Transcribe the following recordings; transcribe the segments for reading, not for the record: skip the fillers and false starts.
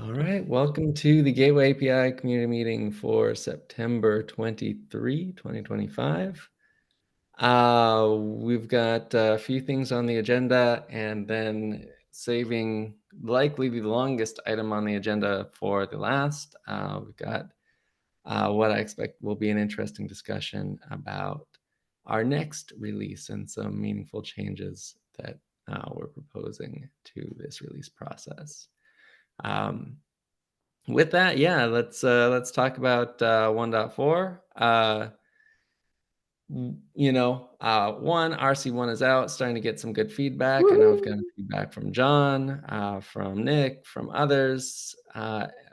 All right, welcome to the Gateway API community meeting for September 23, 2025. We've got a few things on the agenda and then saving likely the longest item on the agenda for the last. We've got what I expect will be an interesting discussion about our next release and some meaningful changes that we're proposing to this release process. With that, yeah, let's talk about 1.4. One RC1 is out, starting to get some good feedback. I know we've gotten feedback from John, from Nick, from others,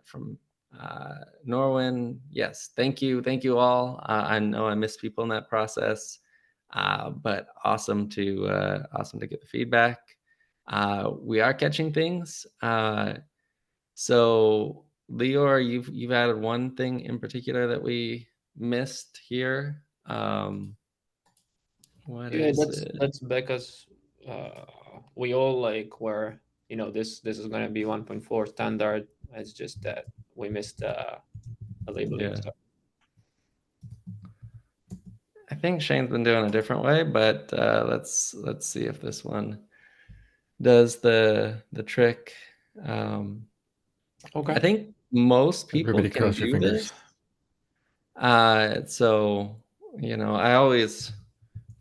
from Norwin. Yes, thank you all. I know I missed people in that process, but awesome to get the feedback. We are catching things. So Leor, you've added one thing in particular that we missed here. What Yeah, is that's it? that's because we all like were this is gonna be 1.4 standard. It's just that we missed a labeling Yeah, stuff. I think Shane's been doing a different way, but let's see if this one does the trick. Um, I Okay. think most people Everybody can cross your do this. fingers. So I always,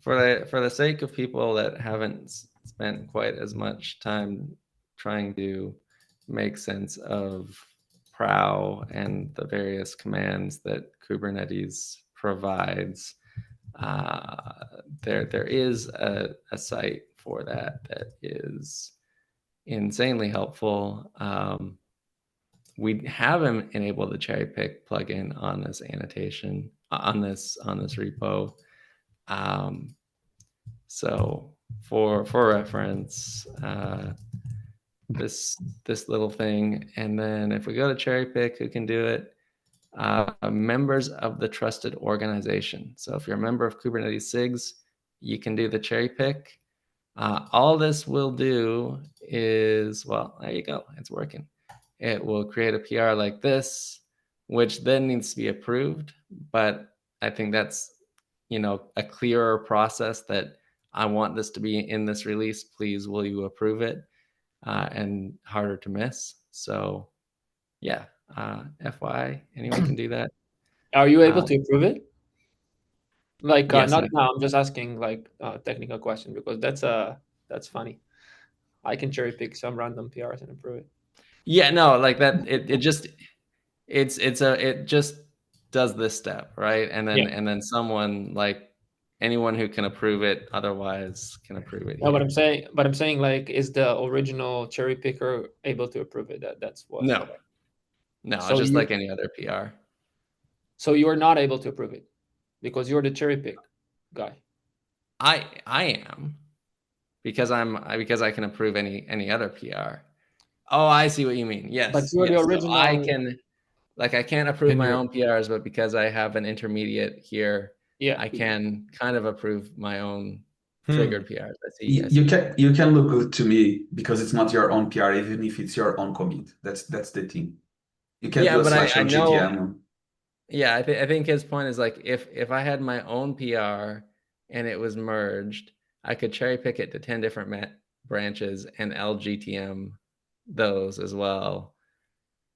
for the sake of people that haven't spent quite as much time trying to make sense of prow and the various commands that Kubernetes provides, there is a site for that is insanely helpful. We haven't enabled the cherry pick plugin on this annotation on this repo. So for reference, this little thing, and then if we go to cherry pick, who can do it? Members of the trusted organization. So if you're a member of Kubernetes SIGs, you can do the cherry pick. All this will do is, well, there you go, it's working. It will create a PR like this, which then needs to be approved. But I think that's, a clearer process that I want this to be in this release. Please, will you approve it? And harder to miss. So yeah, FYI, anyone can do that. Are you able Uh, to approve it? Like yes, not now. I'm just asking like a technical question because that's funny. I can cherry pick some random PRs and approve it. yeah, no, like that. It just it just does this step, right? And Yeah. then someone, like anyone who can approve it otherwise can approve it No, here. but I'm saying like, is the original cherry picker able to approve it? That's what No, I. no, it's So just you like any other PR. so you're not able to approve it because you're the cherry pick guy. I am, because because I can approve any other PR. Oh, I see what you mean. But Yes, you're the yes. So I original. can, like, I can't approve Can my you? own PRs, but because I have an intermediate here, Yeah. I can kind of approve my own Hmm. triggered PRs. I see You what you mean. can look good to me because it's not your own PR, even if it's your own commit. That's the thing. You can Yeah, do a but slash I on know. GTM. Yeah, I think his point is, like, if I had my own PR and it was merged, I could cherry pick it to 10 different branches and LGTM those as well,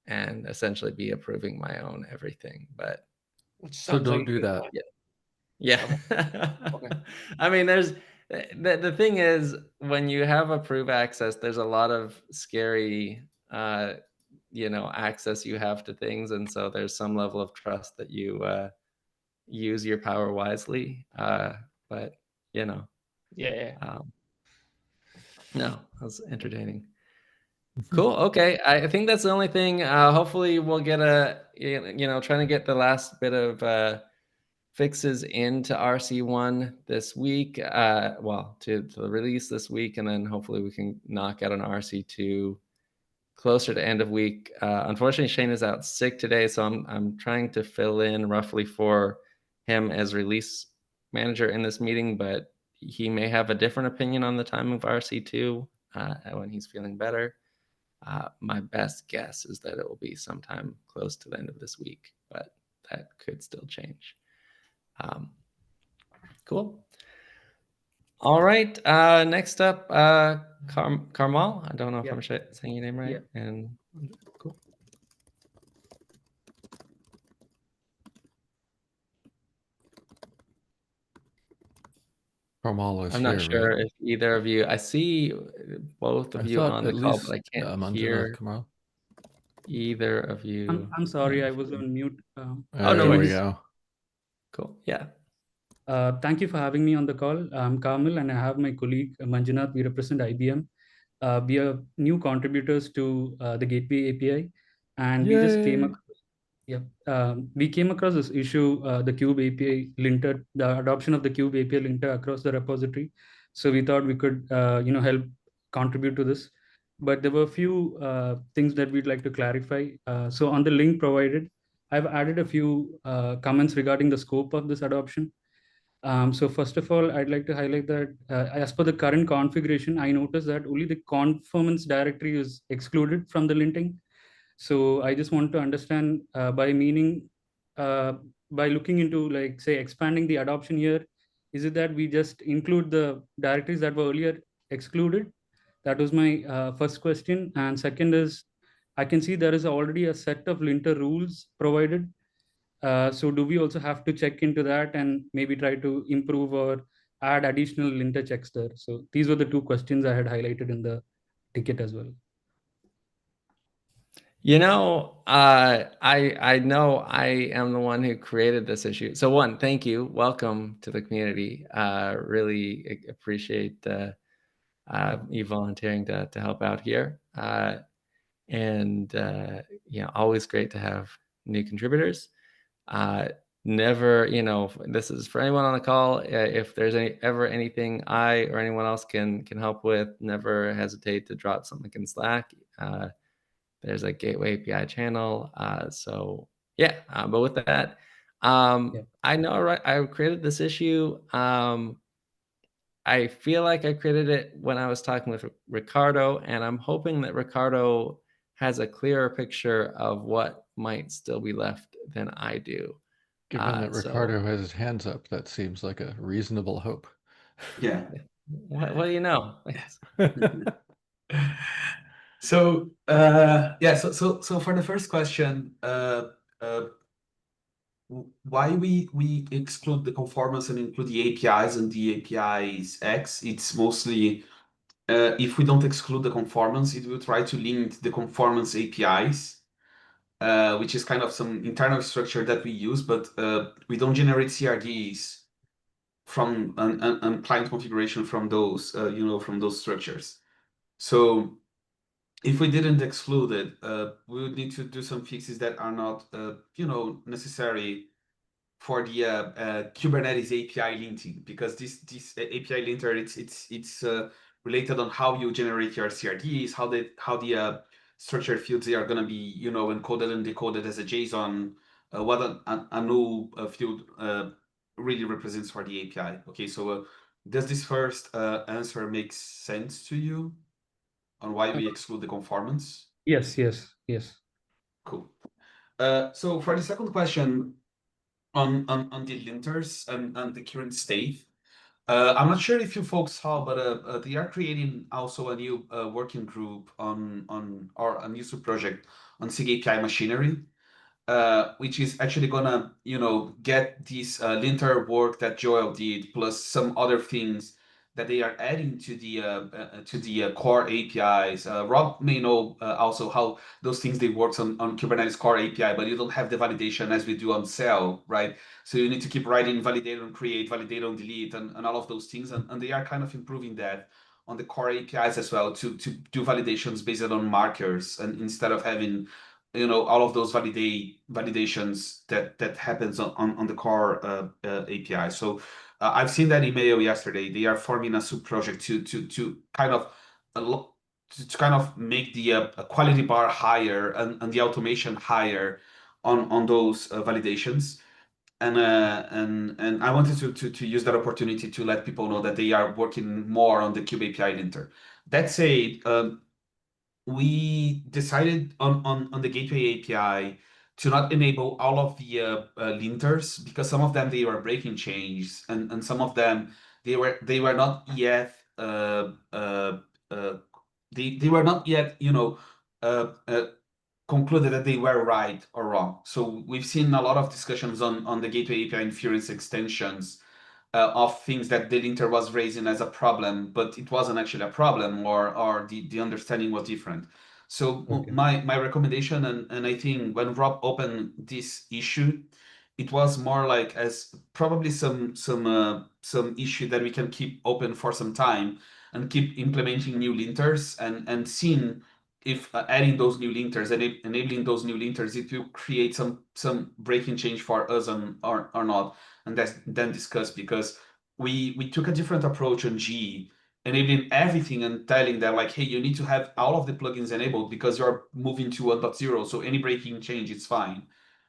and essentially be approving my own everything. But Which So sounds like don't a do good that. plan. yeah, Okay. Okay. I mean, there's the thing is, when you have approve access, there's a lot of scary access you have to things, and so there's some level of trust that you use your power wisely. But you know, Yeah. Yeah. um, no, that's entertaining. Cool. Okay. I think that's the only thing. Hopefully, we'll get trying to get the last bit of fixes into RC1 this week. Well, to the release this week, and then hopefully we can knock out an RC2 closer to end of week. Unfortunately, Shane is out sick today, so I'm trying to fill in roughly for him as release manager in this meeting, but he may have a different opinion on the time of RC2 when he's feeling better. My best guess is that it will be sometime close to the end of this week, but that could still change. Cool. All right. Next up, Karmal. I don't know if I'm saying your name right. Yeah. And cool. Karmal is I'm here, not sure right? if either of you. I see both of I you thought on the at call, least but I can't Manjula hear Karmal. either of you. I'm sorry, I was on mute. Oh, There no we worries. go. Cool. Yeah. Thank you for having me on the call. I'm Kamil, and I have my colleague Manjunath. We represent IBM. We are new contributors to the Gateway API, and we just came Yay. across, we came across this issue, the Cube API linter, the adoption of the Cube API linter across the repository. So we thought we could, help contribute to this. But there were a few things that we'd like to clarify. So on the link provided, I've added a few comments regarding the scope of this adoption. So first of all, I'd like to highlight that as per the current configuration, I noticed that only the conformance directory is excluded from the linting. So I just want to understand by looking into, like, say, expanding the adoption here, is it that we just include the directories that were earlier excluded? That was my first question. And second is, I can see there is already a set of linter rules provided. So do we also have to check into that and maybe try to improve or add additional linter checks there? So these were the two questions I had highlighted in the ticket as well. I know I am the one who created this issue. So one, thank you. Welcome to the community. Really appreciate you volunteering to help out here. Always great to have new contributors. Never, this is for anyone on the call. If there's ever anything I or anyone else can help with, never hesitate to drop something in Slack. There's a Gateway API channel. But with that, I know, right? I created this issue. I feel like I created it when I was talking with Ricardo, and I'm hoping that Ricardo has a clearer picture of what might still be left than I do. Given that Ricardo has his hands up, that seems like a reasonable hope. Yeah. What do you know? So for the first question, why we exclude the conformance and include the APIs and the APIs X? It's mostly if we don't exclude the conformance, it will try to limit the conformance APIs, which is kind of some internal structure that we use, but we don't generate CRDs from an client configuration from those from those structures. So if we didn't exclude it, we would need to do some fixes that are not necessary for the Kubernetes API linting, because this API linter it's related on how you generate your CRDs, how the structured fields they are going to be encoded and decoded as a JSON, what a null field really represents for the API. Okay, so does this first answer make sense to you on why we exclude the conformance? Yes. Cool. So for the second question on the linters and the current state, I'm not sure if you folks saw, but they are creating also a new working group or a new subproject on SIG API machinery, which is actually gonna get this linter work that Joel did plus some other things that they are adding to the core APIs. Rob may know also how those things they work on Kubernetes core API, but you don't have the validation as we do on Cell, right? So you need to keep writing validate on create, validate on delete, and all of those things, and they are kind of improving that on the core APIs as well to do validations based on markers, and instead of having all of those validations that happens on the core API. So I've seen that email yesterday. They are forming a sub project to kind of make the quality bar higher and the automation higher on those validations. And I wanted to use that opportunity to let people know that they are working more on the Kube API linter. That said, we decided on the Gateway API to not enable all of the linters, because some of them they were breaking changes, and some of them they were not yet they were not yet concluded that they were right or wrong. So we've seen a lot of discussions on the Gateway API inference extensions of things that the linter was raising as a problem, but it wasn't actually a problem, or the understanding was different. So Okay. my recommendation, and I think when Rob opened this issue, it was more like as probably some issue that we can keep open for some time and keep implementing new linters and seeing if adding those new linters and enabling those new linters, it will create some breaking change for us or not, and that's then discussed, because we took a different approach on G, enabling everything and telling them like, hey, you need to have all of the plugins enabled because you're moving to 1.0, so any breaking change is fine.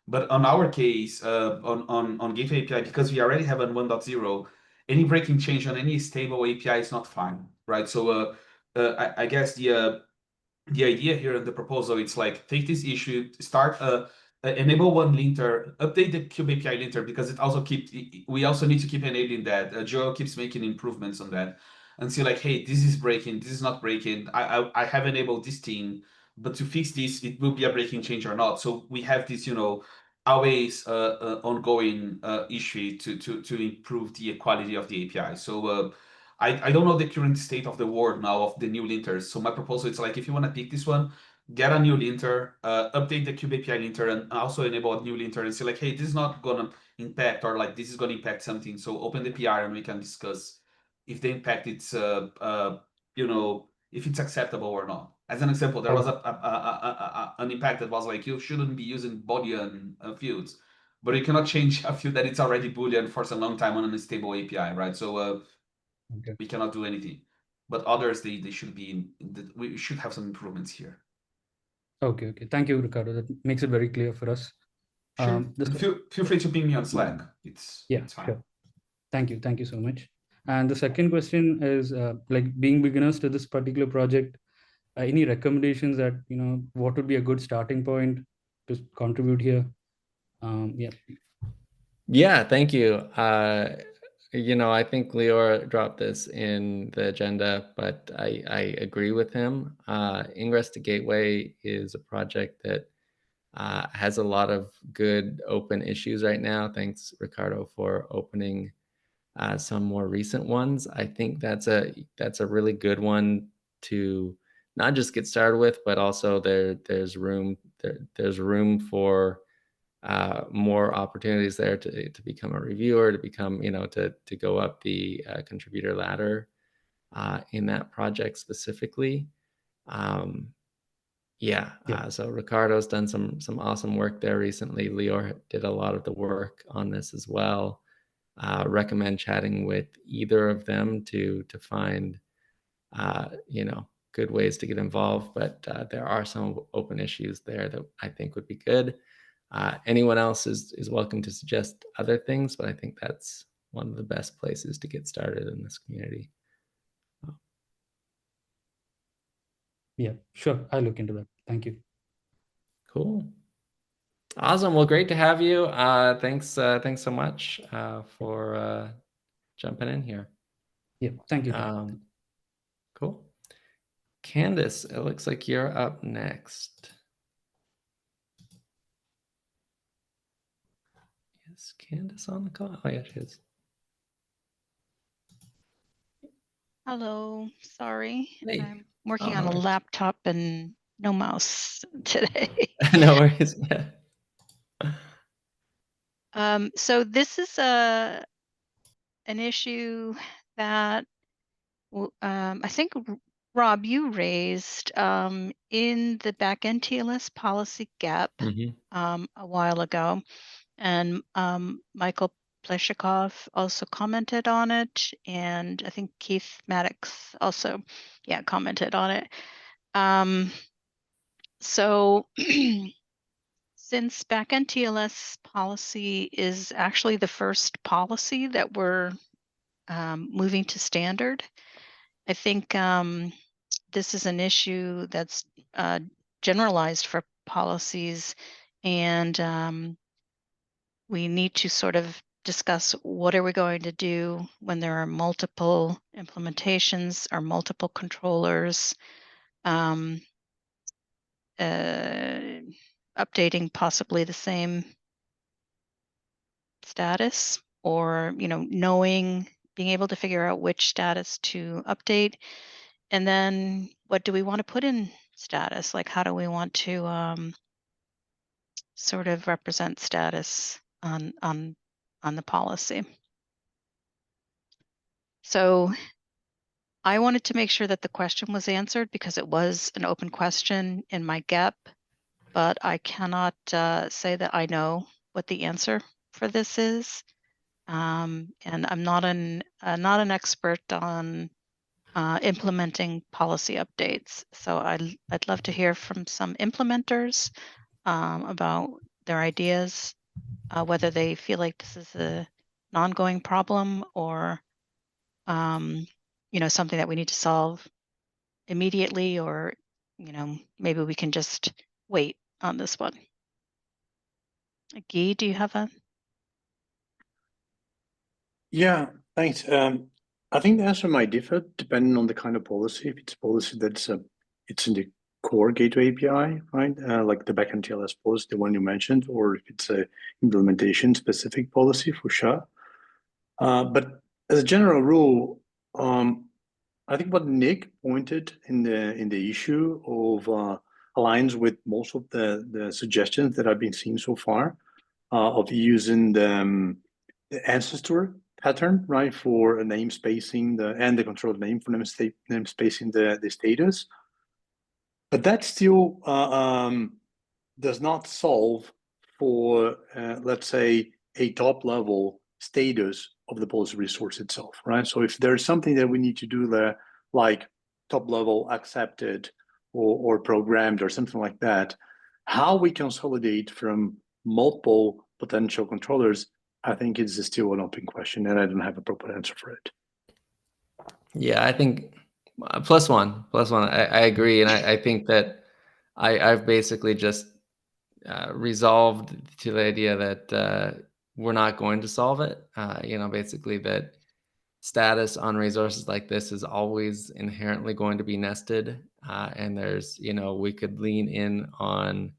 But on our case, on Gateway API, because we already have a 1.0, any breaking change on any stable API is not fine, right? So I guess the idea here in the proposal, it's like take this issue, start enable one linter, update the Cube API linter, because we also need to keep enabling that. Joel keeps making improvements on that, and see like, hey, this is breaking, this is not breaking. I have enabled this thing, but to fix this, it will be a breaking change or not. So we have this, always ongoing issue to improve the quality of the API. So I don't know the current state of the world now of the new linters. So my proposal is like, if you want to pick this one, get a new linter, update the Cube API linter, and also enable a new linter and say like, hey, this is not gonna impact, or like this is gonna impact something. So open the PR and we can discuss if the impact it's if it's acceptable or not. As an example, there was an impact that was like, you shouldn't be using Boolean fields, but you cannot change a field that it's already Boolean for some long time on an unstable API, right? So Okay. we cannot do anything. But others, they should be. We should have some improvements here. Okay. Thank you, Ricardo. That makes it very clear for us. Sure. Feel free to ping me on Slack. It's fine. Sure. Thank you so much. And the second question is, like being beginners to this particular project, any recommendations that, what would be a good starting point to contribute here? Yeah, thank you. I think Lior dropped this in the agenda, but I agree with him. Ingress to Gateway is a project that has a lot of good open issues right now. Thanks, Ricardo, for opening some more recent ones. I think that's a really good one to not just get started with, but also there's room for more opportunities there to become a reviewer, to become, to go up the contributor ladder in that project specifically. So Ricardo's done some awesome work there recently. Lior did a lot of the work on this as well. Recommend chatting with either of them to find good ways to get involved, but there are some open issues there that I think would be good. Anyone else is welcome to suggest other things, but I think that's one of the best places to get started in this community. Yeah, sure. I'll look into that. Thank you. Cool. Awesome. Well, great to have you. Thanks so much for jumping in here. Yeah, thank you. Cool. Candace, it looks like you're up next. Is Candace on the call? Oh, yeah, she is. Hello, sorry. Hey. I'm working Oh, on no a worries. laptop and no mouse today. No worries. Yeah. So this is an issue that I think, Rob, you raised in the backend TLS policy gap a while ago, and Michael Pleshikov also commented on it, and I think Keith Maddox also, commented on it. So since backend TLS policy is actually the first policy that we're moving to standard, I think this is an issue that's generalized for policies, and we need to sort of discuss what are we going to do when there are multiple implementations or multiple controllers, updating possibly the same status, or knowing, being able to figure out which status to update, and then what do we want to put in status? Like, how do we want to sort of represent status on the policy? So I wanted to make sure that the question was answered because it was an open question in my GEP, but I cannot say that I know what the answer for this is. And I'm not an expert on implementing policy updates. So I'd love to hear from some implementers about their ideas, whether they feel like this is an ongoing problem or something that we need to solve immediately, or maybe we can just wait on this one. Guy, do you have a? Yeah, thanks. I think the answer might differ depending on the kind of policy. If it's a policy that's it's in the core gateway API, right? Like the backend TLS policy, the one you mentioned, or if it's a implementation specific policy for sure. But as a general rule, I think what Nick pointed in the issue of aligns with most of the suggestions that I've been seeing so far of using the ancestor pattern, right, for namespacing and the control name for namespacing the status. But that still does not solve for, let's say, a top level status of the policy resource itself, right? So if there's something that we need to do there, like top level accepted or programmed or something like that, how we consolidate from multiple potential controllers, I think is still an open question, and I don't have a proper answer for it. Yeah, I think plus one. I agree, and I think that I've basically just resolved to the idea that we're not going to solve it. Basically that status on resources like this is always inherently going to be nested, and there's we could lean in on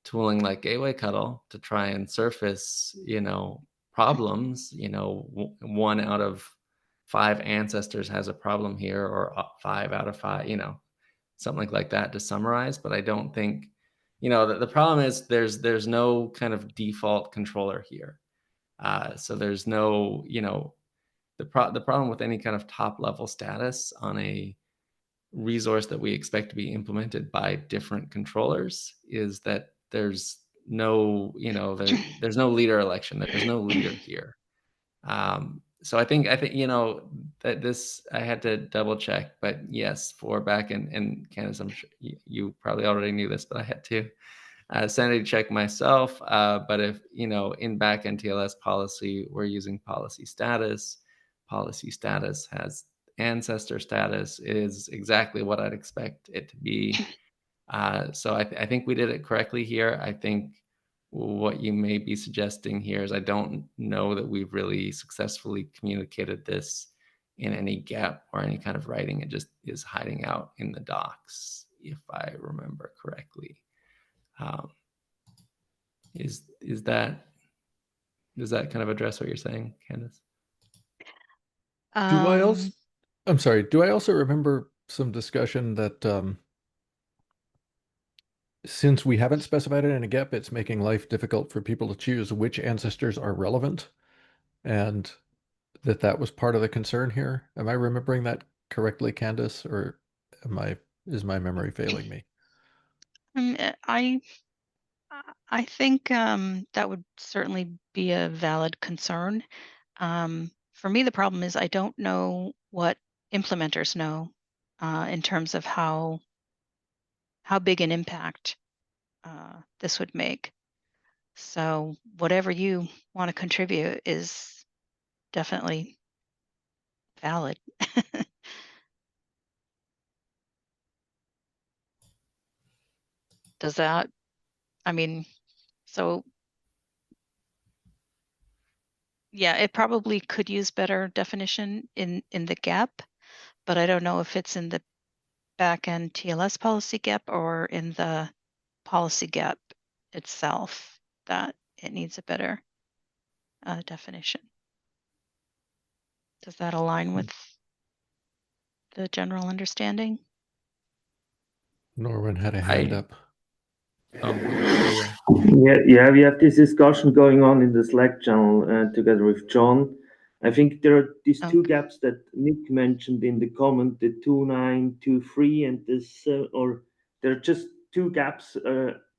tooling like Gateway Cuddle to try and surface problems. 1 out of 5 ancestors has a problem here, or 5 out of 5, something like that to summarize. But I don't think, the problem is there's no kind of default controller here. So there's no, the problem with any kind of top level status on a resource that we expect to be implemented by different controllers is that there's no, there's no leader election. There's no leader here. So I think that this, I had to double check, but yes, for back in Candace, I'm sure you probably already knew this, but I had to sanity check myself. But if in backend TLS policy, we're using policy status. Policy status has ancestor status. It is exactly what I'd expect it to be. So I think we did it correctly here. I think what you may be suggesting here is I don't know that we've really successfully communicated this in any gap or any kind of writing. It just is hiding out in the docs, if I remember correctly. Does that kind of address what you're saying, Candace? I'm sorry. Do I also remember some discussion that since we haven't specified it in a GEP, it's making life difficult for people to choose which ancestors are relevant, and that was part of the concern here? Am I remembering that correctly, Candace, or is my memory failing me? I think that would certainly be a valid concern. For me, the problem is I don't know what implementers know in terms of how big an impact this would make. So whatever you want to contribute is definitely valid. Does that, I mean, so yeah, it probably could use better definition in the GAP, but I don't know if it's in the backend TLS policy gap or in the policy gap itself that it needs a better definition. Does that align with the general understanding? Norman had a hand up. Oh, yeah. Yeah, we have this discussion going on in the Slack channel together with John. I think there are these two Okay. gaps that Nick mentioned in the comment, the 2923 and this, or there are just two gaps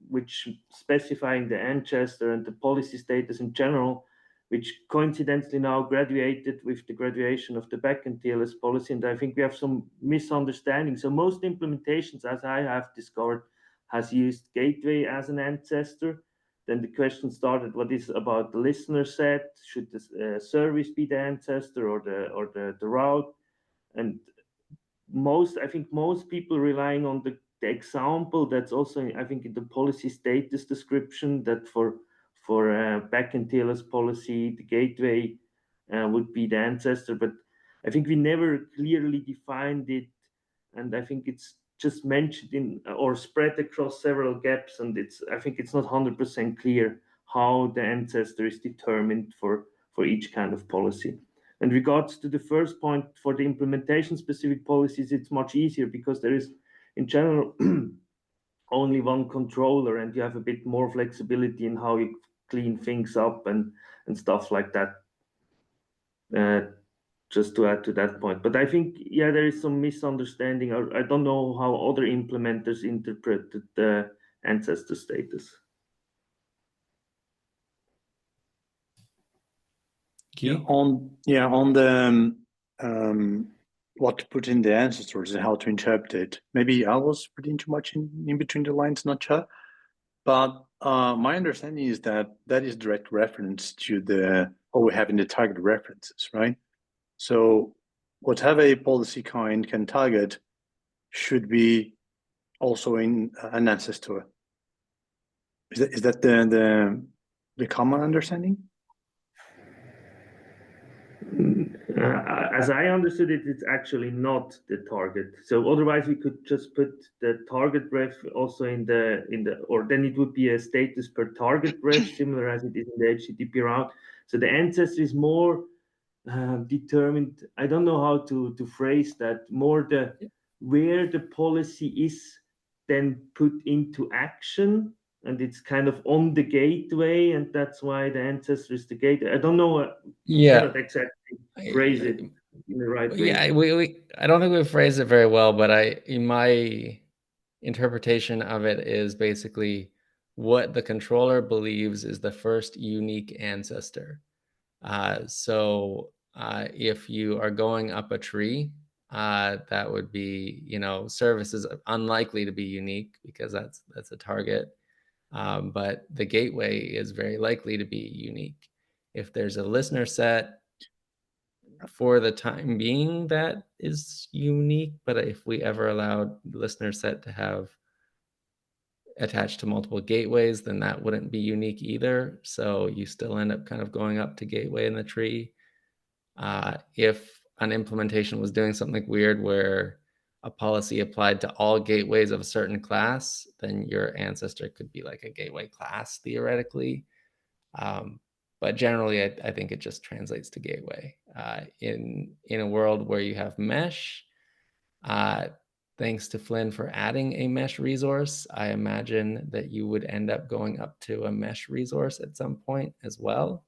which specifying the Ancestor and the policy status in general, which coincidentally now graduated with the graduation of the backend TLS policy. And I think we have some misunderstanding. So most implementations, as I have discovered, has used gateway as an ancestor. Then the question started, what is about the listener set? Should the service be the ancestor or the route? And I think most people relying on the example that's also, I think, in the policy status description that for backend TLS policy, the gateway would be the ancestor. But I think we never clearly defined it. And I think it's just mentioned in or spread across several gaps, and I think it's not 100% clear how the ancestor is determined for each kind of policy. In regards to the first point, for the implementation specific policies, it's much easier because there is in general only one controller, and you have a bit more flexibility in how you clean things up and stuff like that. Just to add to that point. But I think, yeah, there is some misunderstanding. I don't know how other implementers interpreted the ancestor status. On the what to put in the ancestors and how to interpret it. Maybe I was reading too much in between the lines, not sure. But my understanding is that is direct reference to what we have in the target references, right? So whatever a policy kind can target should be also in an ancestor. Is that the common understanding? As I understood it, it's actually not the target. So otherwise we could just put the target ref also in the or then it would be a status per target ref, similar as it is in the HTTP route. So the ancestor is more determined. I don't know how to phrase that. More where the policy is then put into action, and it's kind of on the gateway, and that's why the ancestor is the gateway. I don't know. Cannot exactly phrase it in the right way. Yeah, I don't think we phrased it very well, but in my interpretation of it is basically what the controller believes is the first unique ancestor. So if you are going up a tree, that would be, service is unlikely to be unique because that's a target. But the gateway is very likely to be unique. If there's a listener set, for the time being, that is unique. But if we ever allowed listener set to have attached to multiple gateways, then that wouldn't be unique either. So you still end up kind of going up to gateway in the tree. If an implementation was doing something weird where a policy applied to all gateways of a certain class, then your ancestor could be like a gateway class theoretically. But generally, I think it just translates to gateway. In a world where you have mesh, thanks to Flynn for adding a mesh resource, I imagine that you would end up going up to a mesh resource at some point as well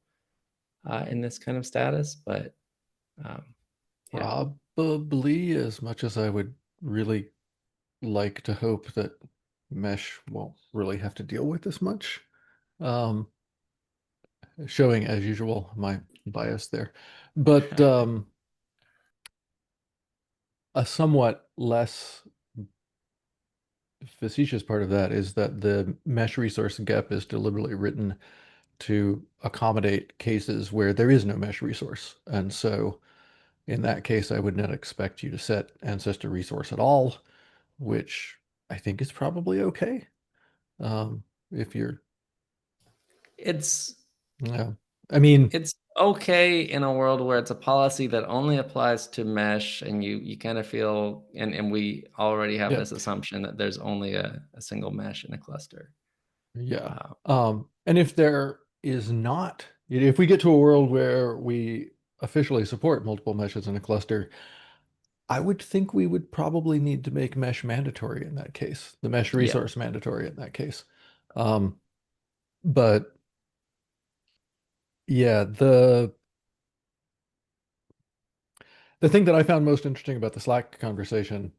in this kind of status. But yeah. Probably, as much as I would really like to hope that mesh won't really have to deal with this much. Showing, as usual, my bias there. But a somewhat less facetious part of that is that the mesh resource gap is deliberately written to accommodate cases where there is no mesh resource. And so in that case, I would not expect you to set ancestor resource at all, which I think is probably okay. If you're, It's yeah, I mean, it's okay in a world where it's a policy that only applies to mesh, and you kind of feel, and we already have Yeah. this assumption that there's only a single mesh in a cluster. yeah. And if there is not, if we get to a world where we officially support multiple meshes in a cluster, I would think we would probably need to make mesh mandatory in that case, the mesh resource mandatory in that case. But yeah, the thing that I found most interesting about the Slack conversation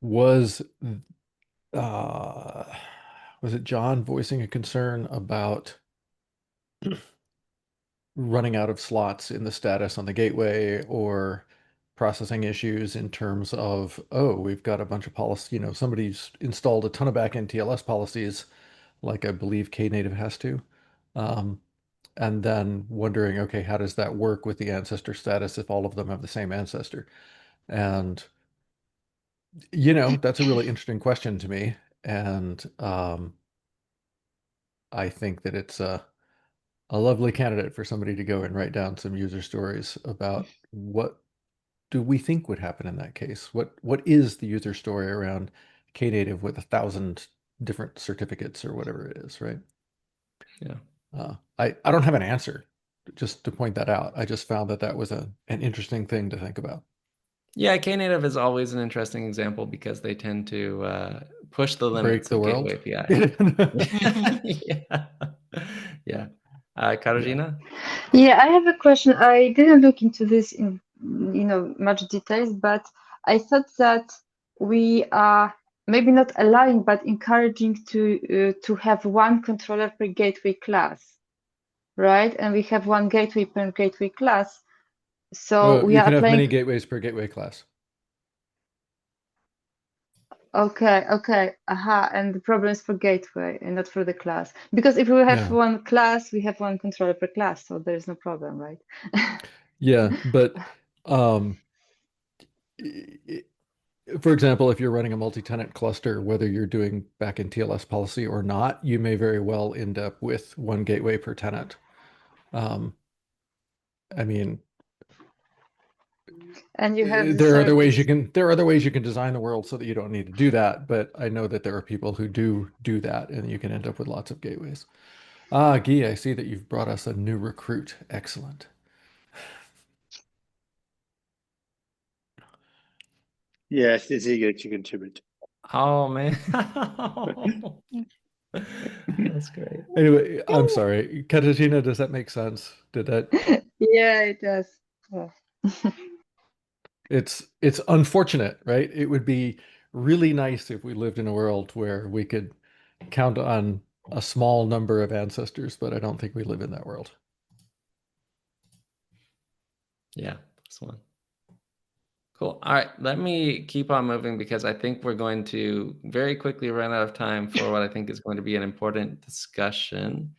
was it John voicing a concern about running out of slots in the status on the gateway, or processing issues in terms of, oh, we've got a bunch of policy, somebody's installed a ton of backend TLS policies, like I believe Knative has to. And then wondering, okay, how does that work with the ancestor status if all of them have the same ancestor? And, that's a really interesting question to me. And I think that it's a lovely candidate for somebody to go and write down some user stories about what do we think would happen in that case? What is the user story around Knative with 1,000 different certificates or whatever it is, right? Yeah. I don't have an answer, just to point that out. I just found that was an interesting thing to think about. Yeah, Knative is always an interesting example because they tend to push the limits Break the of world. Gateway API. Yeah. Katarzyna? Yeah, I have a question. I didn't look into this in much details, but I thought that we are maybe not allowing, but encouraging to have one controller per gateway class, right? And we have one gateway per gateway class. So we you are can have applying. many gateways per gateway class. Okay. And the problem is for gateway and not for the class. Because if we have No. one class, we have one controller per class, so there is no problem, right? Yeah, but for example, if you're running a multi-tenant cluster, whether you're doing backend TLS policy or not, you may very well end up with one gateway per tenant. I mean, and you have there are other ways you can design the world so that you don't need to do that, but I know that there are people who do that, and you can end up with lots of gateways. Guy, I see that you've brought us a new recruit. Excellent. Yes, it's eager to contribute. Oh man. That's great. Anyway, I'm sorry. Katarzyna, does that make sense? Did that? Yeah, it does. Yeah. It's unfortunate, right? It would be really nice if we lived in a world where we could count on a small number of ancestors, but I don't think we live in that world. Yeah, this one. Cool. All right, let me keep on moving because I think we're going to very quickly run out of time for what I think is going to be an important discussion.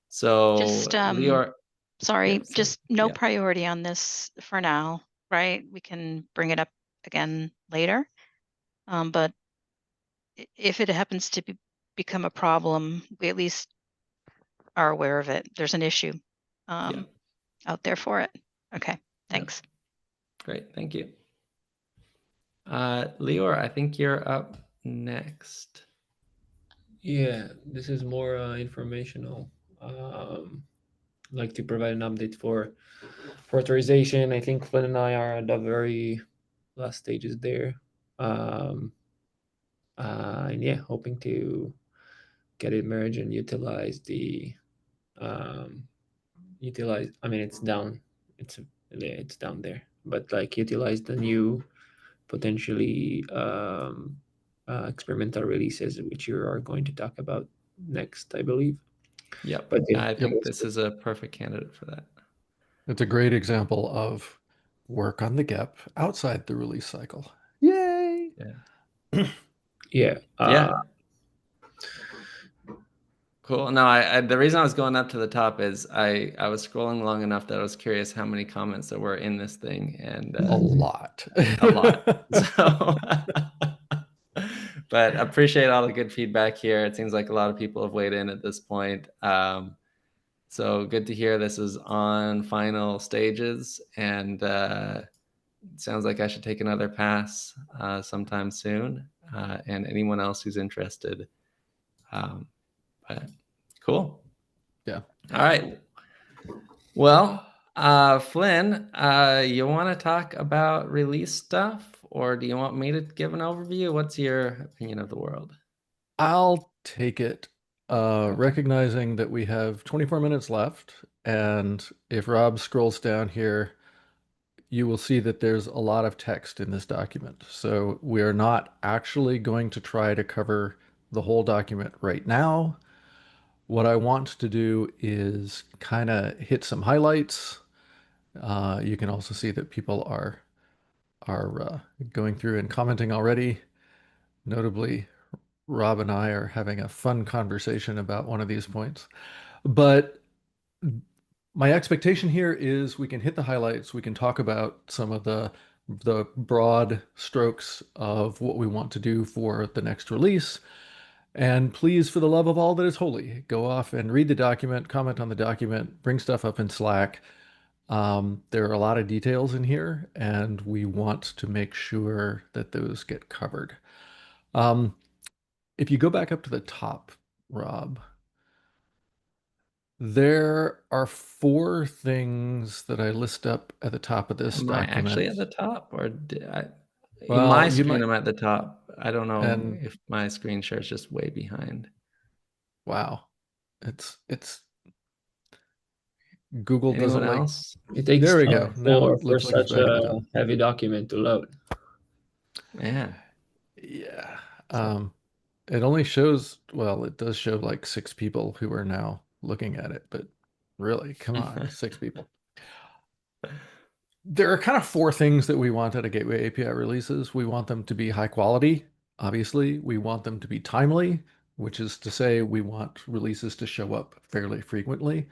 So, Just, Lior, Sorry, yeah, just no yeah. priority on this for now, right? We can bring it up again later. But if it happens to become a problem, we at least are aware of it. There's an issue out there for it. Okay, thanks. Great, thank you. Lior, I think you're up next. Yeah, this is more informational. I'd like to provide an update for authorization. I think Flynn and I are at the very last stages there. And yeah, hoping to get it merged and utilize the I mean, it's down. It's down there, but like utilize the new potentially experimental releases, which you are going to talk about next, I believe. Yep. But yeah, I think this is a perfect candidate for that. It's a great example of work on the GEP outside the release cycle. Yay! Yeah. Yeah. Cool. No, the reason I was going up to the top is I was scrolling long enough that I was curious how many comments there were in this thing, and a lot. a lot. So, But appreciate all the good feedback here. It seems like a lot of people have weighed in at this point. So good to hear this is on final stages, and sounds like I should take another pass sometime soon. And anyone else who's interested. But cool. Yeah. All right. Well, Flynn, you want to talk about release stuff, or do you want me to give an overview? What's your opinion of the world? I'll take it, recognizing that we have 24 minutes left. And if Rob scrolls down here, you will see that there's a lot of text in this document. So we are not actually going to try to cover the whole document right now. What I want to do is kind of hit some highlights. You can also see that people are going through and commenting already. Notably, Rob and I are having a fun conversation about one of these points. But my expectation here is we can hit the highlights. We can talk about some of the broad strokes of what we want to do for the next release. And please, for the love of all that is holy, go off and read the document, comment on the document, bring stuff up in Slack. There are a lot of details in here, and we want to make sure that those get covered. If you go back up to the top, Rob, there are 4 things that I list up at the top of this Am document. I actually at the top, or did I? Well, In my you screen, might- I'm at the top. I don't know And- if my screen share is just way behind. Wow. It's Google Anyone doesn't like. else? It takes There we time go. Now for it looks like it's such back at the a top. heavy document to load. Yeah. Yeah. It only shows, well, it does show like 6 people who are now looking at it, but really, come on, 6 people. There are kind of 4 things that we want out of Gateway API releases. We want them to be high quality, obviously. We want them to be timely, which is to say we want releases to show up fairly frequently.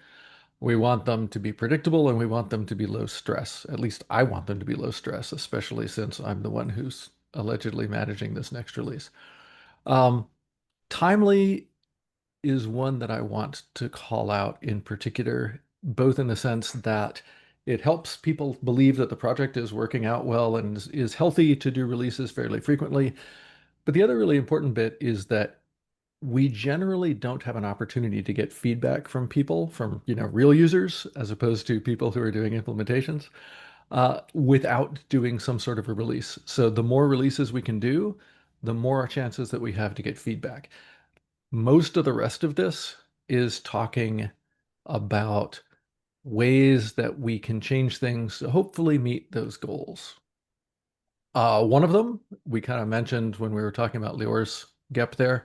We want them to be predictable, and we want them to be low stress. At least I want them to be low stress, especially since I'm the one who's allegedly managing this next release. Timely is one that I want to call out in particular, both in the sense that it helps people believe that the project is working out well and is healthy to do releases fairly frequently. But the other really important bit is that we generally don't have an opportunity to get feedback from people, from real users, as opposed to people who are doing implementations, without doing some sort of a release. So the more releases we can do, the more chances that we have to get feedback. Most of the rest of this is talking about ways that we can change things to hopefully meet those goals. One of them we kind of mentioned when we were talking about Lior's GEP there.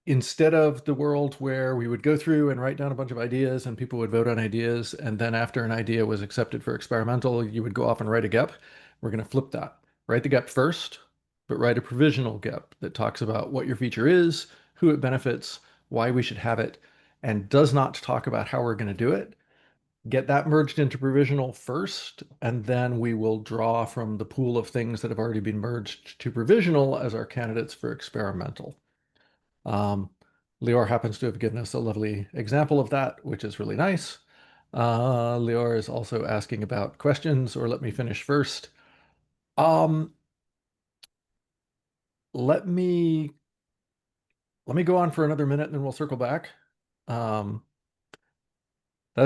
Instead of the world where we would go through and write down a bunch of ideas and people would vote on ideas, and then after an idea was accepted for experimental, you would go off and write a GEP, we're going to flip that. Write the GEP first, but write a provisional GEP that talks about what your feature is, who it benefits, why we should have it, and does not talk about how we're going to do it. Get that merged into provisional first, and then we will draw from the pool of things that have already been merged to provisional as our candidates for experimental. Lior happens to have given us a lovely example of that, which is really nice. Lior is also asking about questions, or let me finish first. Let me go on for another minute and then we'll circle back. That's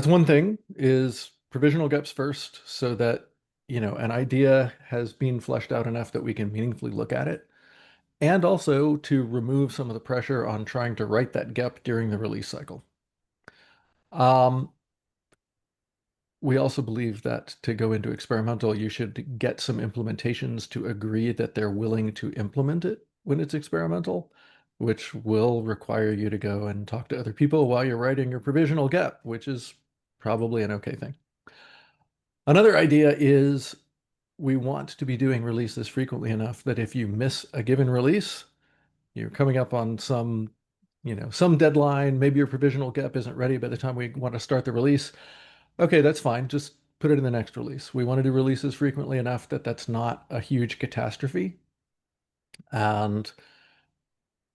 one thing, is provisional GEPs first, so that an idea has been fleshed out enough that we can meaningfully look at it. And also to remove some of the pressure on trying to write that GEP during the release cycle. We also believe that to go into experimental, you should get some implementations to agree that they're willing to implement it when it's experimental, which will require you to go and talk to other people while you're writing your provisional GEP, which is probably an okay thing. Another idea is we want to be doing releases frequently enough that if you miss a given release, you're coming up on some deadline, maybe your provisional GEP isn't ready by the time we want to start the release. Okay, that's fine. Just put it in the next release. We want to do releases frequently enough that that's not a huge catastrophe. And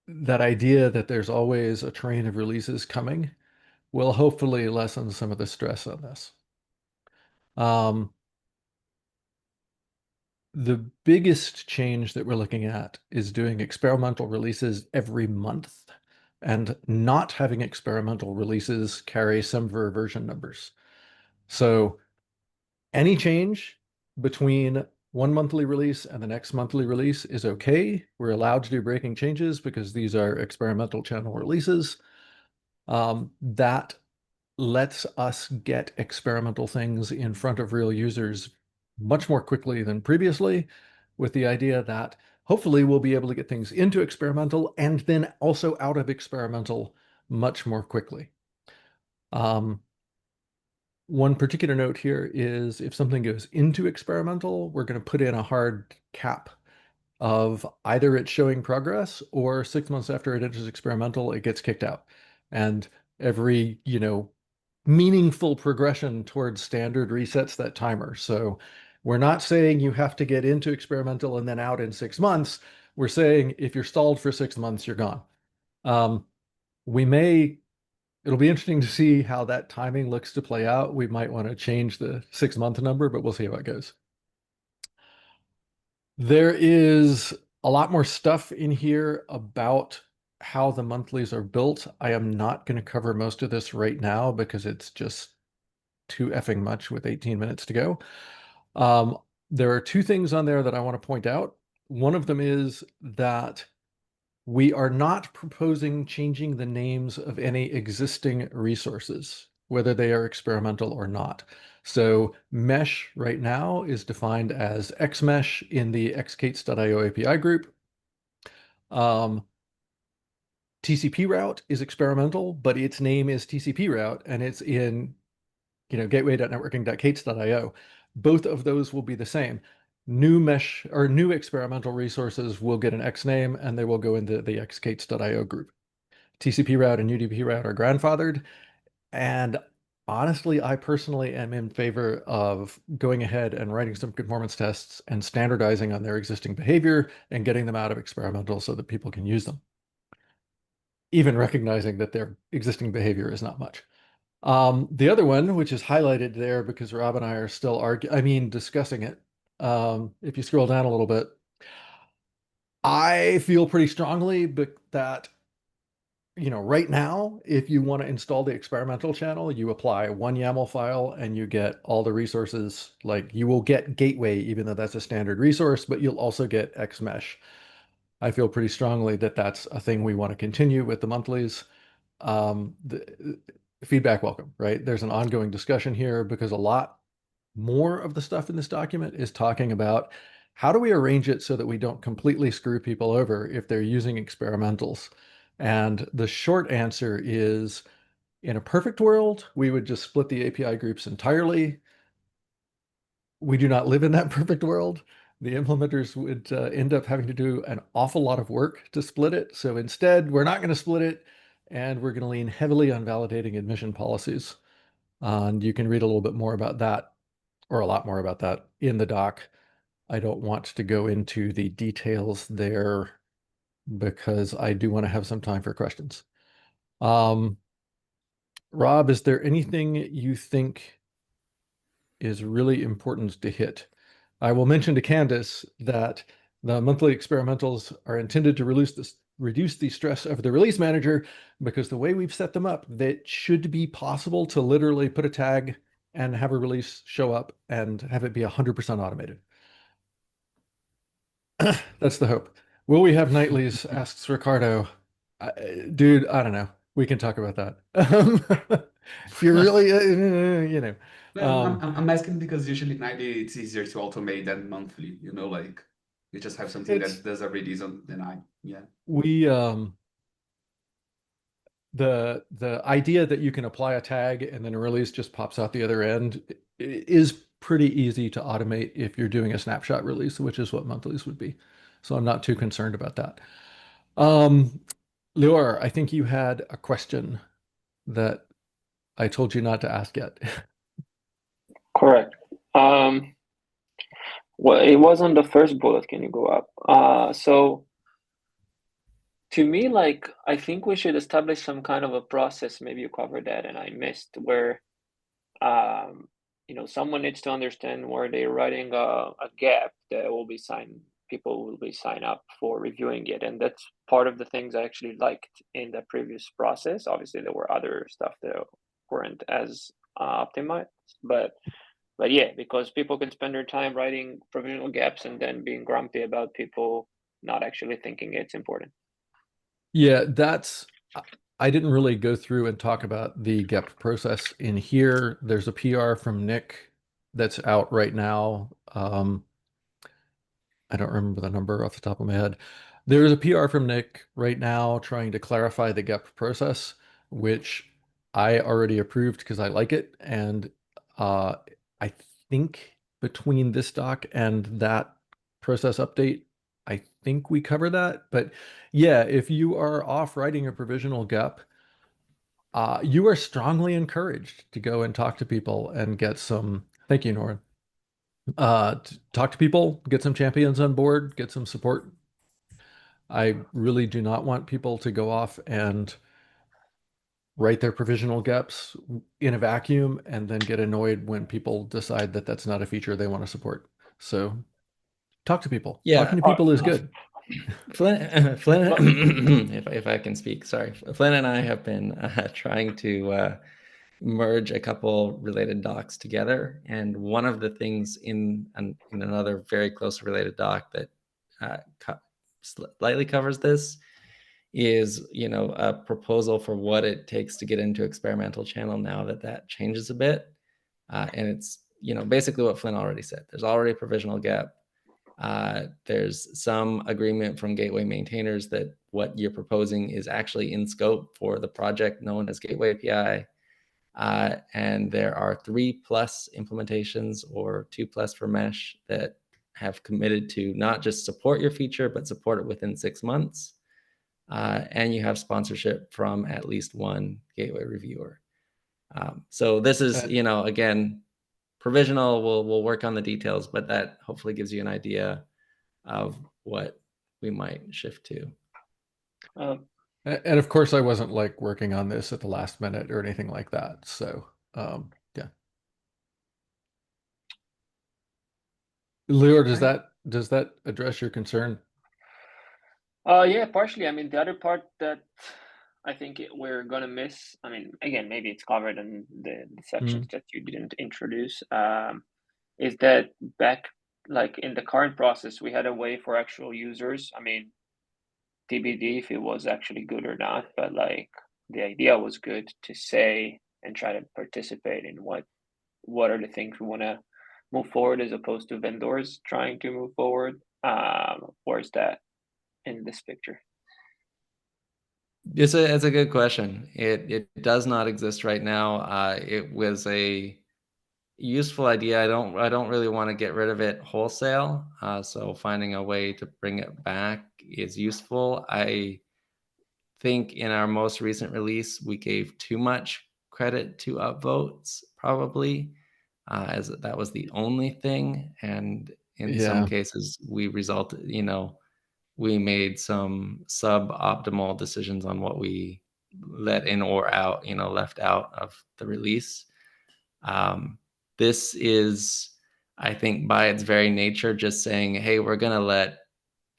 that idea that there's always a train of releases coming will hopefully lessen some of the stress on this. The biggest change that we're looking at is doing experimental releases every month and not having experimental releases carry some version numbers. So any change between one monthly release and the next monthly release is okay. We're allowed to do breaking changes because these are experimental channel releases. That lets us get experimental things in front of real users much more quickly than previously, with the idea that hopefully we'll be able to get things into experimental and then also out of experimental much more quickly. One particular note here is if something goes into experimental, we're going to put in a hard cap of either it's showing progress or 6 months after it enters experimental, it gets kicked out. And every, meaningful progression towards standard resets that timer. So we're not saying you have to get into experimental and then out in 6 months. We're saying if you're stalled for 6 months, you're gone. It'll be interesting to see how that timing looks to play out. We might want to change the 6-month number, but we'll see how it goes. There is a lot more stuff in here about how the monthlies are built. I am not going to cover most of this right now because it's just too effing much with 18 minutes to go. There are 2 things on there that I want to point out. One of them is that we are not proposing changing the names of any existing resources, whether they are experimental or not. So mesh right now is defined as xmesh in the xk8s.io API group. TCP route is experimental, but its name is TCP route, and it's in gateway.networking.k8s.io. Both of those will be the same. New mesh or new experimental resources will get an X name and they will go into the xk8s.io group. TCP route and UDP route are grandfathered. And honestly, I personally am in favor of going ahead and writing some conformance tests and standardizing on their existing behavior and getting them out of experimental so that people can use them. Even recognizing that their existing behavior is not much. The other one, which is highlighted there because Rob and I are still discussing it. If you scroll down a little bit, I feel pretty strongly that, right now, if you want to install the experimental channel, you apply one YAML file and you get all the resources. Like you will get Gateway, even though that's a standard resource, but you'll also get xmesh. I feel pretty strongly that that's a thing we want to continue with the monthlies. The feedback welcome, right? There's an ongoing discussion here because a lot more of the stuff in this document is talking about how do we arrange it so that we don't completely screw people over if they're using experimentals. And the short answer is, in a perfect world, we would just split the API groups entirely. We do not live in that perfect world. The implementers would end up having to do an awful lot of work to split it. So instead, we're not going to split it, and we're going to lean heavily on validating admission policies. And you can read a little bit more about that, or a lot more about that, in the doc. I don't want to go into the details there because I do want to have some time for questions. Rob, is there anything you think is really important to hit? I will mention to Candace that the monthly experimentals are intended to reduce the stress of the release manager, because the way we've set them up, that should be possible to literally put a tag and have a release show up and have it be 100% automated. That's the hope. Will we have nightlies? Asks Ricardo. Dude, I don't know. We can talk about that. If you're really, I'm asking because usually nightly it's easier to automate than monthly. Like you just have something that does a release on the night. Yeah. We the idea that you can apply a tag and then a release just pops out the other end is pretty easy to automate if you're doing a snapshot release, which is what monthlies would be. So I'm not too concerned about that. Lior, I think you had a question that I told you not to ask yet. Correct. Well, it was on the first bullet. Can you go up? So To me, like, I think we should establish some kind of a process. Maybe you covered that and I missed, where someone needs to understand where they're writing a gap that will be people will be sign up for reviewing it. And that's part of the things I actually liked in the previous process. Obviously, there were other stuff that weren't as optimized, but yeah, because people can spend their time writing provisional gaps and then being grumpy about people not actually thinking it's important. Yeah, I didn't really go through and talk about the GEP process in here. There's a PR from Nick that's out right now. I don't remember the number off the top of my head. There is a PR from Nick right now trying to clarify the GEP process, which I already approved because I like it. And I think between this doc and that process update, I think we cover that. But yeah, if you are off writing a provisional GEP, you are strongly encouraged to go and talk to people and get some, thank you, Noran. Talk to people, get some champions on board, get some support. I really do not want people to go off and write their provisional GEPs in a vacuum and then get annoyed when people decide that that's not a feature they want to support. So talk to people. Yeah. Talking to people is good. Flynn, if I can speak, sorry. Flynn and I have been trying to merge a couple related docs together. And one of the things in another very close related doc that slightly covers this is, a proposal for what it takes to get into experimental channel now that changes a bit. And it's, basically what Flynn already said. There's already a provisional GEP. There's some agreement from Gateway maintainers that what you're proposing is actually in scope for the project known as Gateway API. And there are 3+ implementations or 2+ for Mesh that have committed to not just support your feature, but support it within 6 months. And you have sponsorship from at least one Gateway reviewer. So this is, again, provisional. We'll work on the details, but that hopefully gives you an idea of what we might shift to. And of course, I wasn't like working on this at the last minute or anything like that. So, yeah. Leo, does that address your concern? Yeah, partially. I mean, the other part that I think we're gonna miss, I mean, again, maybe it's covered in the sections that you didn't introduce, is that back, like in the current process, we had a way for actual users. I mean, TBD if it was actually good or not, but like the idea was good to say and try to participate in what are the things we want to move forward, as opposed to vendors trying to move forward. Where's that in this picture? It's a good question. It does not exist right now. It was a useful idea. I don't really want to get rid of it wholesale. So finding a way to bring it back is useful. I think in our most recent release, we gave too much credit to upvotes, probably, as that was the only thing. And in some cases, we we made some suboptimal decisions on what we let in or out, left out of the release. This is, I think, by its very nature, just saying, hey, we're going to let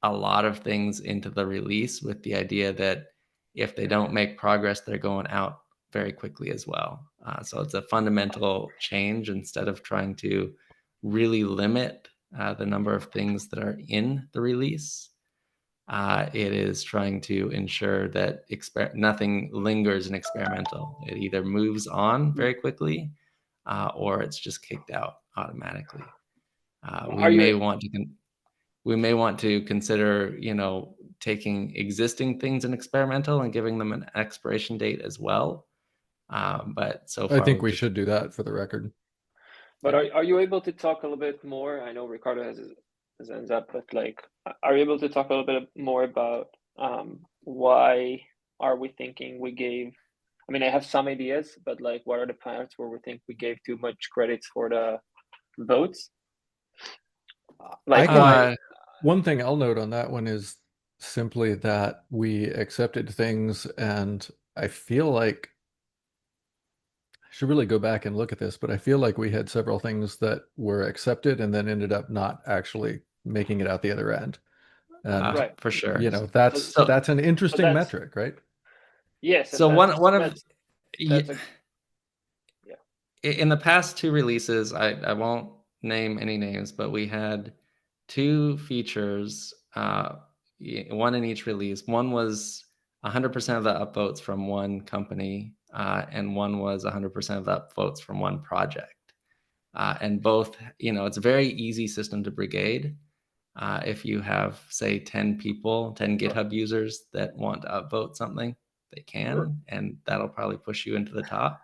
a lot of things into the release with the idea that if they don't make progress, they're going out very quickly as well. So it's a fundamental change. Instead of trying to really limit the number of things that are in the release, it is trying to ensure that nothing lingers in experimental. It either moves on very quickly or it's just kicked out automatically. We may want to consider, taking existing things in experimental and giving them an expiration date as well. But so far, I think we should do that for the record. But are you able to talk a little bit more? I know Ricardo has his hands up, but like, are you able to talk a little bit more about why are we thinking we gave? I mean, I have some ideas, but like, what are the parts where we think we gave too much credits for the votes? Like, one thing I'll note on that one is simply that we accepted things, and I feel like I should really go back and look at this, but I feel like we had several things that were accepted and then ended up not actually making it out the other end. And Right. For sure. you know, that's So- that's an interesting that's- metric, right? Yes. and So one of that's in the past 2 releases, I won't name any names, but we had 2 features, one in each release. One was 100% of the upvotes from one company, and one was 100% of the upvotes from one project. And both, it's a very easy system to brigade. If you have, say, 10 people, 10 GitHub users that want to upvote something, they can, and that'll probably push you into the top.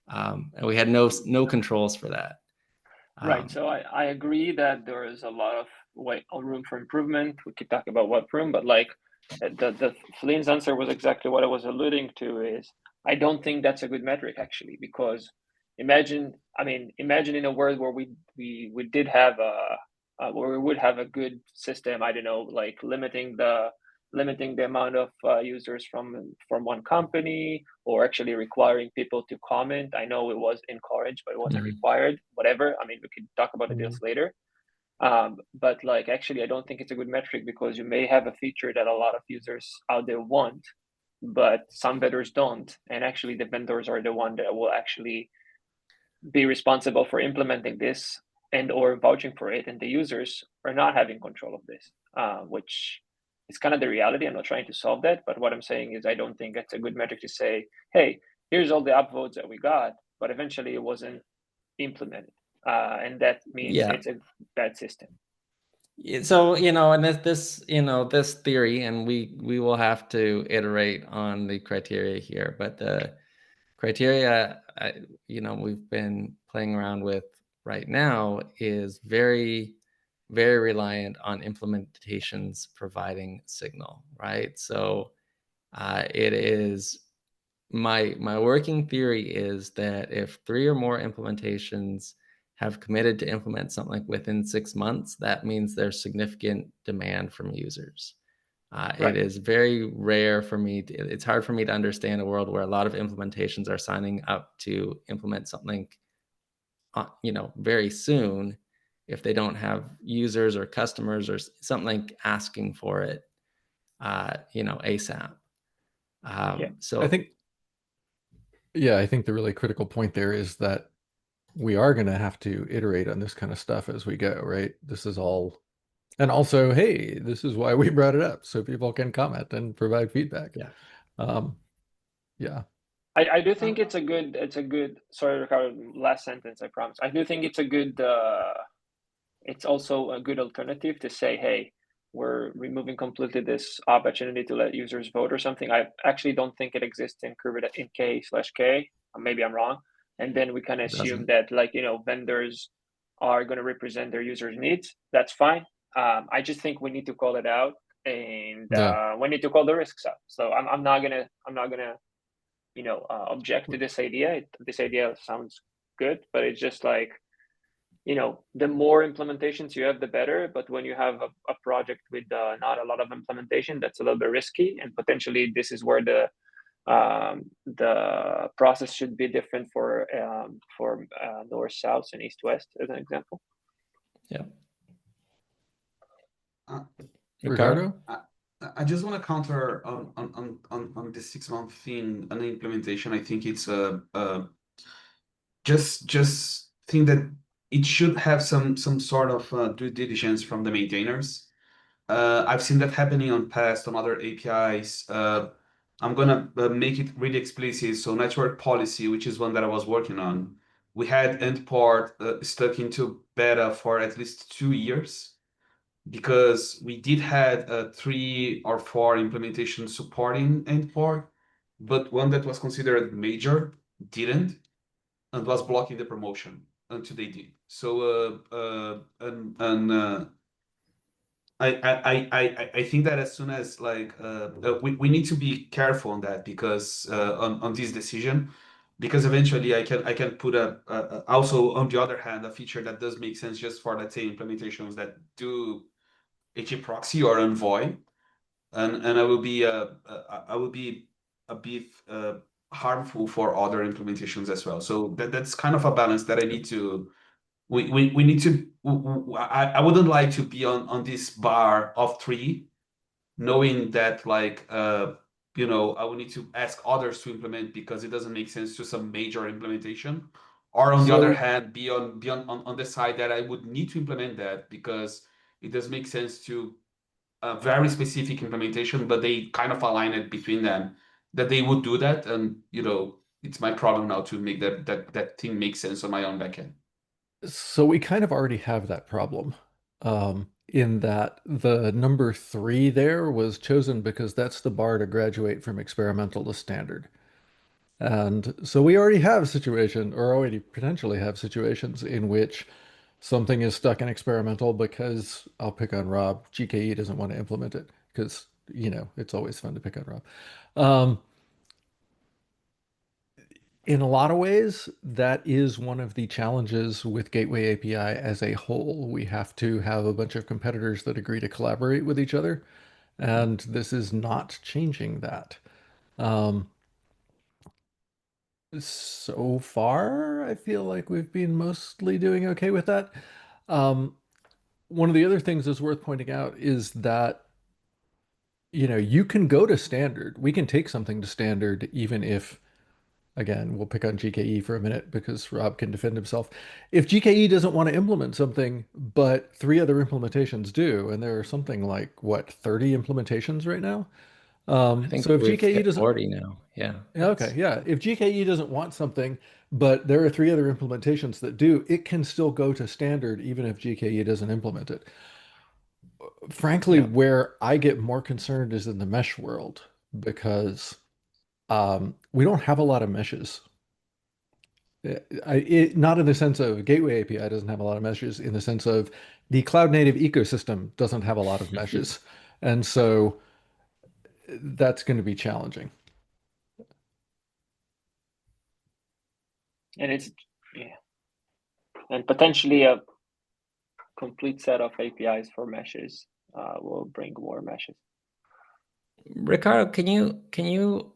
And we had no controls for that. Right. So I agree that there is a lot of room for improvement. We could talk about what room, but like the Flynn's answer was exactly what I was alluding to. Is I don't think that's a good metric actually, because imagine in a world where we did have where we would have a good system. I don't know, like limiting the amount of users from one company, or actually requiring people to comment. I know it was encouraged, but it wasn't required. Whatever. I mean, we could talk about the deals later. But like, actually, I don't think it's a good metric, because you may have a feature that a lot of users out there want, but some vendors don't. And actually, the vendors are the one that will actually be responsible for implementing this and or vouching for it, and the users are not having control of this, which is kind of the reality. I'm not trying to solve that, but what I'm saying is I don't think it's a good metric to say, hey, here's all the upvotes that we got, but eventually it wasn't implemented, and that means it's a bad system. So, and this theory, and we will have to iterate on the criteria here, but the criteria, we've been playing around with right now is very, very reliant on implementations providing signal, right? So it is my working theory is that if 3 or more implementations have committed to implement something within 6 months, that means there's significant demand from users. Right. It is very rare for me. It's hard for me to understand a world where a lot of implementations are signing up to implement something, very soon, if they don't have users or customers or something asking for it, ASAP. So I think the really critical point there is that we are going to have to iterate on this kind of stuff as we go, right? This is all, and also, hey, this is why we brought it up, so people can comment and provide feedback. I do think it's a good, sorry, Ricardo, last sentence, I promise. I do think it's a good, it's also a good alternative to say, hey, we're removing completely this opportunity to let users vote or something. I actually don't think it exists in Kubernetes in K/K. Maybe I'm wrong. And then we can assume that, like, vendors are going to represent their users' needs. That's fine. I just think we need to call it out, and we need to call the risks out. So I'm not gonna object to this idea. This idea sounds good, but it's just like, the more implementations you have, the better. But when you have a project with not a lot of implementation, that's a little bit risky, and potentially this is where the process should be different for north, south, and east, west, as an example. Yeah. Ricardo? I just want to counter on the 6-month thing on the implementation. I think it's just think that it should have some sort of due diligence from the maintainers. I've seen that happening on other APIs. I'm gonna make it really explicit. So network policy, which is one that I was working on, we had endport stuck into beta for at least 2 years, because we did had 3 or 4 implementations supporting endport, but one that was considered major didn't, and was blocking the promotion until they did. So I think that as soon as we need to be careful on that, because on this decision, because eventually I can put also on the other hand a feature that does make sense just for, let's say, implementations that do HA proxy or Envoy, and I will be a bit harmful for other implementations as well. So that's kind of a balance that I need to. We need to. I wouldn't like to be on this bar of 3, knowing that like you know, I will need to ask others to implement because it doesn't make sense to some major implementation. Or on the other hand, be on the side that I would need to implement that because it does make sense to a very specific implementation, but they kind of align it between them that they would do that, and you know, it's my problem now to make that thing make sense on my own backend. So we kind of already have that problem, in that the number 3 there was chosen because that's the bar to graduate from experimental to standard. And so we already have already potentially have situations in which something is stuck in experimental because I'll pick on Rob. GKE doesn't want to implement it because, you know, it's always fun to pick on Rob. In a lot of ways, that is one of the challenges with Gateway API as a whole. We have to have a bunch of competitors that agree to collaborate with each other, and this is not changing that. So far, I feel like we've been mostly doing okay with that. One of the other things that's worth pointing out is that, you know, you can go to standard. We can take something to standard even if, again, we'll pick on GKE for a minute because Rob can defend himself. If GKE doesn't want to implement something, but 3 other implementations do, and there are something like, what, 30 implementations right now? I think so if we've GKE hit doesn't 40 now. Yeah. Okay, yeah. If GKE doesn't want something, but there are 3 other implementations that do, it can still go to standard even if GKE doesn't implement it. Frankly, Yeah. where I get more concerned is in the mesh world because we don't have a lot of meshes. Not in the sense of Gateway API doesn't have a lot of meshes, in the sense of the cloud native ecosystem doesn't have a lot of meshes. And so that's going to be challenging. And it's, yeah, and potentially a complete set of APIs for meshes will bring more meshes. Ricardo, can you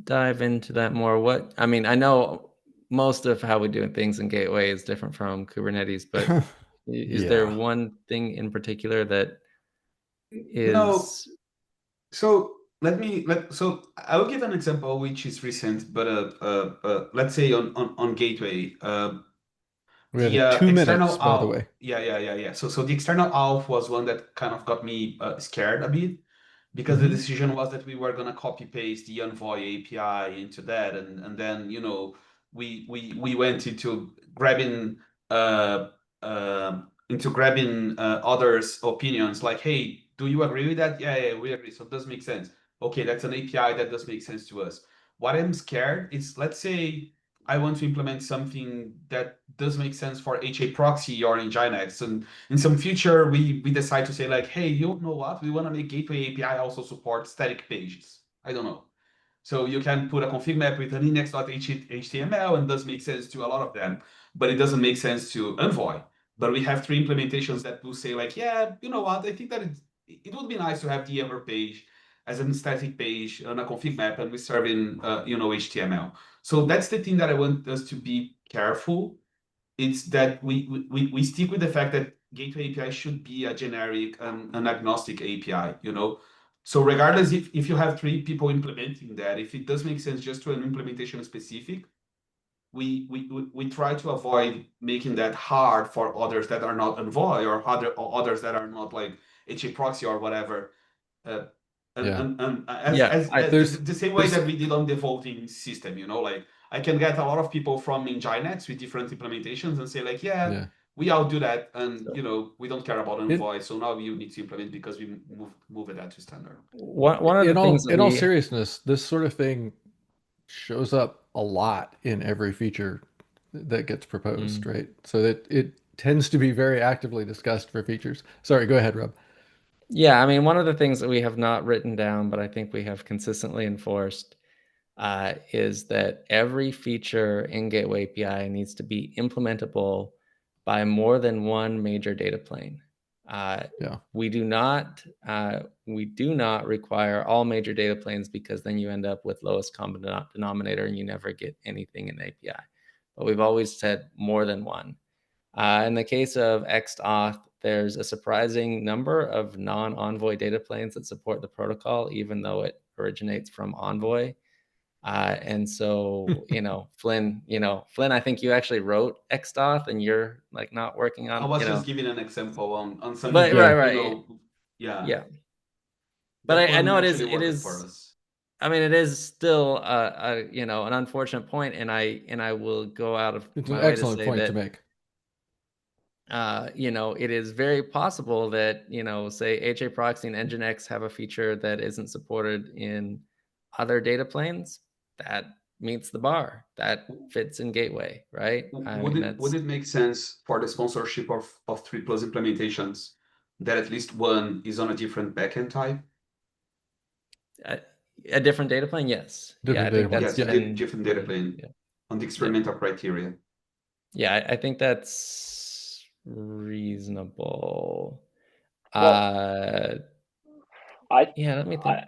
dive into that more? What, I mean, I know most of how we do things in Gateway is different from Kubernetes, but is there one thing in particular that is? No. So so I will give an example which is recent, but let's say on Gateway, We the have 2 external minutes, by the way. Yeah. So the external auth was one that kind of got me scared a bit because the decision was that we were gonna copy paste the Envoy API into that, and then, you know, we went into grabbing others' opinions, like, hey, do you agree with that? Yeah, we agree. So it does make sense. Okay, that's an API that does make sense to us. What I'm scared is, let's say I want to implement something that does make sense for HA proxy or Nginx, and in some future we decide to say like, hey, you know what? We want to make Gateway API also support static pages. I don't know. So you can put a config map with an index.html, and does make sense to a lot of them, but it doesn't make sense to Envoy. But we have 3 implementations that will say like, yeah, you know what? I think that it would be nice to have the Ember page as a static page on a config map, and we serve in you know, HTML. So that's the thing that I want us to be careful. It's that we stick with the fact that Gateway API should be a generic and an agnostic API, you know. So regardless if you have 3 people implementing that, if it does make sense just to an implementation specific, we try to avoid making that hard for others that are not Envoy, or others that are not like HA proxy or whatever. The same way that we did on the voting system, you know, like I can get a lot of people from Nginx with different implementations and say like, yeah. We all do that, and you know, we don't care about Envoy, so now you need to implement because we move that to standard. One of the things in all seriousness, this sort of thing shows up a lot in every feature that gets proposed, right? So that it tends to be very actively discussed for features. Sorry, go ahead, Rob. Yeah, I mean, one of the things that we have not written down, but I think we have consistently enforced, is that every feature in Gateway API needs to be implementable by more than one major data plane. We do not require all major data planes, because then you end up with lowest common denominator and you never get anything in the API. But we've always said more than one. In the case of XAuth, there's a surprising number of non-Envoy data planes that support the protocol, even though it originates from Envoy. And so, Flynn, I think you actually wrote XDoth and you're like not working on. I was just giving an example on something. But, right. Yeah. But I know it actually worked is. For us. I mean, it is still an unfortunate point, and I will go out of It's my an way excellent to say point that, to make. it is very possible that, say HA Proxy and Nginx have a feature that isn't supported in other data planes that meets the bar, that fits in Gateway, right? Would it make sense for the sponsorship of 3+ implementations that at least one is on a different backend type? A different data plane, yes. Different I think data that's plane. Different data plane on the experimental criteria. Yeah, I think that's reasonable. Well, let me think.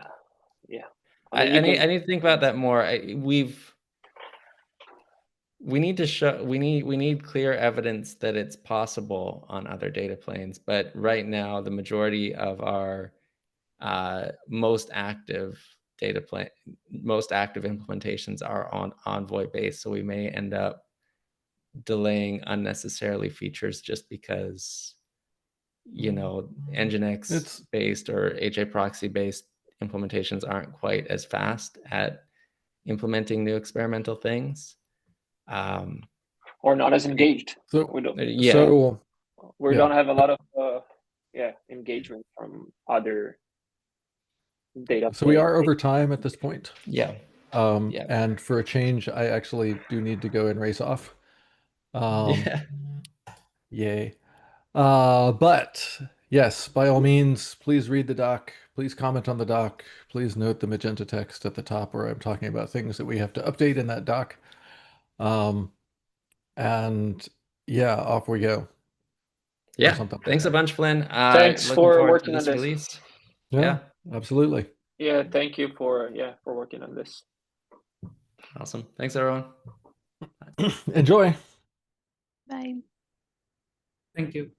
I need to think about that more. We need to show, we need clear evidence that it's possible on other data planes, but right now the majority of our most active implementations are on Envoy based, so we may end up delaying unnecessarily features just because Nginx based or HA Proxy based implementations aren't quite as fast at implementing new experimental things, or not as engaged. So we don't have a lot of engagement from other data. So we are over time at this point. Yeah. And for a change, I actually do need to go and race off. Yay. But yes, by all means, please read the doc. Please comment on the doc. Please note the magenta text at the top where I'm talking about things that we have to update in that doc. And yeah, off we go. Yeah. Thanks a bunch, Flynn. Thanks for working on this release. Yeah, absolutely. Yeah, thank you for working on this. Awesome. Thanks, everyone. Enjoy. Bye. Thank you.